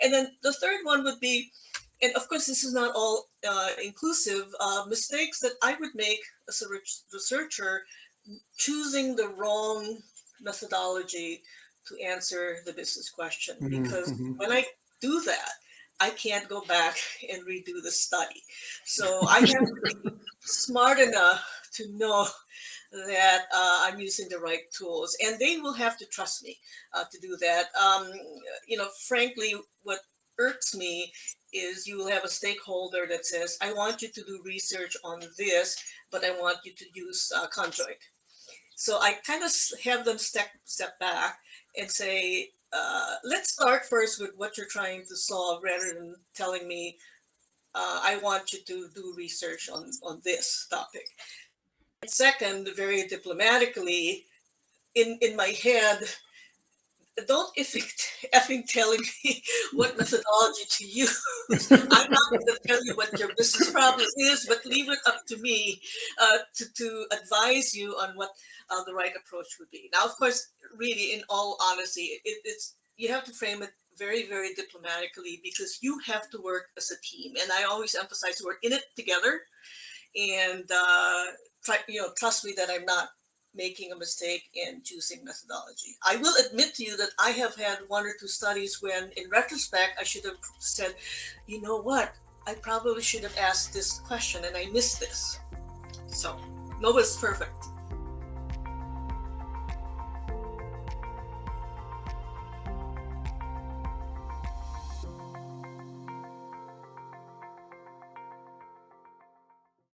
And then the third one would be, and of course, this is not all inclusive, mistakes that I would make as a researcher, choosing the wrong methodology to answer the business question. Because when I do that, I can't go back and redo the study. So I have to be smart enough to know that I'm using the right tools, and they will have to trust me to do that. Frankly, what irks me is you will have a stakeholder that says, I want you to do research on this, but I want you to use conjoint. So I kind of have them step back and say, let's start first with what you're trying to solve rather than telling me, I want you to do research on this topic. And second, very diplomatically, in my head, don't effing telling me what methodology to use. I'm not going to tell you what your business problem is, but leave it up to me to advise you on what the right approach would be. Now, of course, really, in all honesty, it's you have to frame it very, very diplomatically because you have to work as a team. And I always emphasize we're in it together. And trust me that I'm not making a mistake in choosing methodology. I will admit to you that I have had one or two studies when, in retrospect, I should have said, you know what, I probably should have asked this question and I missed this. So, nobody's perfect.